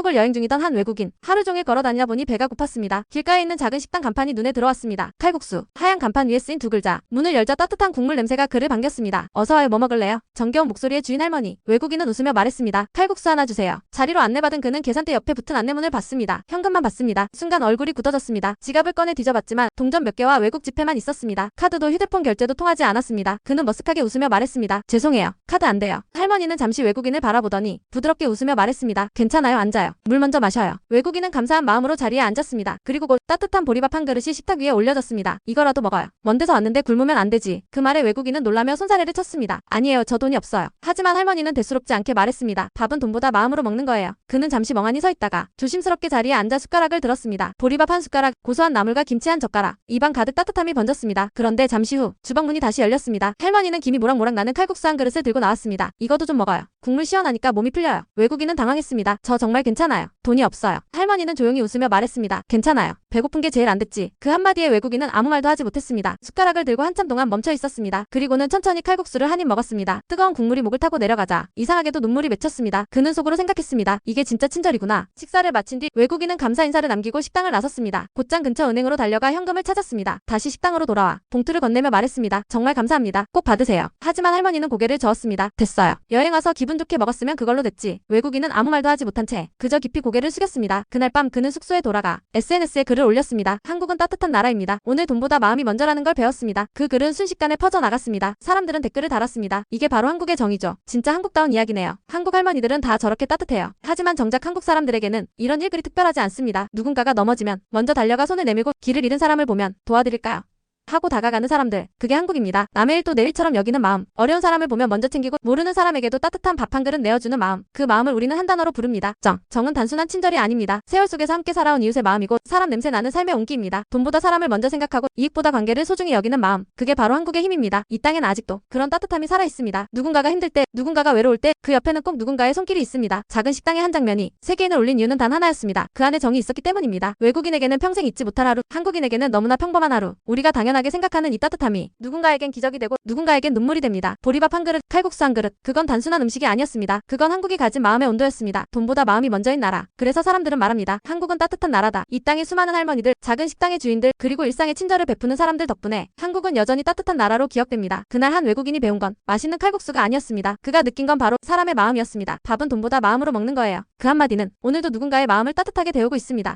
한국을 여행 중이던 한 외국인. 하루 종일 걸어다니다 보니 배가 고팠습니다. 길가에 있는 작은 식당 간판이 눈에 들어왔습니다. 칼국수. 하얀 간판 위에 쓰인 두 글자. 문을 열자 따뜻한 국물 냄새가 그를 반겼습니다. 어서와요, 뭐 먹을래요? 정겨운 목소리의 주인 할머니. 외국인은 웃으며 말했습니다. 칼국수 하나 주세요. 자리로 안내받은 그는 계산대 옆에 붙은 안내문을 봤습니다. 현금만 받습니다. 순간 얼굴이 굳어졌습니다. 지갑을 꺼내 뒤져봤지만 동전 몇 개와 외국 지폐만 있었습니다. 카드도 휴대폰 결제도 통하지 않았습니다. 그는 머쓱하게 웃으며 말했습니다. 죄송해요. 카드 안 돼요. 할머니는 잠시 외국인을 바라보더니 부드럽게 웃으며 말했습니다. 괜찮아요, 앉아요. 물 먼저 마셔요. 외국인은 감사한 마음으로 자리에 앉았습니다. 그리고 곧 따뜻한 보리밥 한 그릇이 식탁 위에 올려졌습니다. 이거라도 먹어요. 먼 데서 왔는데 굶으면 안 되지. 그 말에 외국인은 놀라며 손사래를 쳤습니다. 아니에요, 저 돈이 없어요. 하지만 할머니는 대수롭지 않게 말했습니다. 밥은 돈보다 마음으로 먹는 거예요. 그는 잠시 멍하니 서 있다가 조심스럽게 자리에 앉아 숟가락을 들었습니다. 보리밥 한 숟가락, 고소한 나물과 김치 한 젓가락. 입안 가득 따뜻함이 번졌습니다. 그런데 잠시 후 주방 문이 다시 열렸습니다. 할머니는 김이 모락모락 나는 칼국수 한 그릇을 들고 나왔습니다. 이것도 좀 먹어요. 국물 시원하니까 몸이 풀려요. 외국인은 당황했습니다. 저 정말 괜찮아요. 돈이 없어요. 할머니는 조용히 웃으며 말했습니다. 괜찮아요. 배고픈 게 제일 안 됐지. 그 한마디에 외국인은 아무 말도 하지 못했습니다. 숟가락을 들고 한참 동안 멈춰 있었습니다. 그리고는 천천히 칼국수를 한 입 먹었습니다. 뜨거운 국물이 목을 타고 내려가자 이상하게도 눈물이 맺혔습니다. 그는 속으로 생각했습니다. 이게 진짜 친절이구나. 식사를 마친 뒤 외국인은 감사 인사를 남기고 식당을 나섰습니다. 곧장 근처 은행으로 달려가 현금을 찾았습니다. 다시 식당으로 돌아와 봉투를 건네며 말했습니다. 정말 감사합니다. 꼭 받으세요. 하지만 할머니는 고개를 저었습니다. 됐어요. 여행 와서 기분 좋게 먹었으면 그걸로 됐지. 외국인은 아무 말도 하지 못한 채 그저 깊이 고개를 숙였습니다. 그날 밤 그는 숙소에 돌아가 SNS에 글을 올렸습니다. 한국은 따뜻한 나라입니다. 오늘 돈보다 마음이 먼저라는 걸 배웠습니다. 그 글은 순식간에 퍼져나갔습니다. 사람들은 댓글을 달았습니다. 이게 바로 한국의 정이죠. 진짜 한국다운 이야기네요. 한국 할머니들은 다 저렇게 따뜻해요. 하지만 정작 한국 사람들에게는 이런 일들이 특별하지 않습니다. 누군가가 넘어지면 먼저 달려가 손을 내밀고 길을 잃은 사람을 보면 도와드릴까요? 하고 다가가는 사람들. 그게 한국입니다. 남의 일도 내 일처럼 여기는 마음. 어려운 사람을 보면 먼저 챙기고 모르는 사람에게도 따뜻한 밥 한 그릇 내어주는 마음. 그 마음을 우리는 한 단어로 부릅니다. 정. 정은 단순한 친절이 아닙니다. 세월 속에서 함께 살아온 이웃의 마음이고 사람 냄새 나는 삶의 온기입니다. 돈보다 사람을 먼저 생각하고 이익보다 관계를 소중히 여기는 마음. 그게 바로 한국의 힘입니다. 이 땅엔 아직도 그런 따뜻함이 살아있습니다. 누군가가 힘들 때, 누군가가 외로울 때 그 옆에는 꼭 누군가의 손길이 있습니다. 작은 식당의 한 장면이 세계인을 올린 이유는 단 하나였습니다. 그 안에 정이 있었기 때문입니다. 외국인에게는 평생 잊지 못할 하루, 한국인에게는 너무나 평범한 하루. 우리가 당연하게 생각하는 이 따뜻함이 누군가에겐 기적이 되고 누군가에겐 눈물이 됩니다. 보리밥 한 그릇, 칼국수 한 그릇. 그건 단순한 음식이 아니었습니다. 그건 한국이 가진 마음의 온도였습니다. 돈보다 마음이 먼저인 나라. 그래서 사람들은 말합니다. 한국은 따뜻한 나라다. 이 땅의 수많은 할머니들, 작은 식당의 주인들, 그리고 일상의 친절을 베푸는 사람들 덕분에 한국은 여전히 따뜻한 나라로 기억됩니다. 그날 한 외국인이 배운 건 맛있는 칼국수가 아니었습니다. 그가 느낀 건 바로 사람의 마음이었습니다. 밥은 돈보다 마음으로 먹는 거예요. 그 한마디는 오늘도 누군가의 마음을 따뜻하게 데우고 있습니다.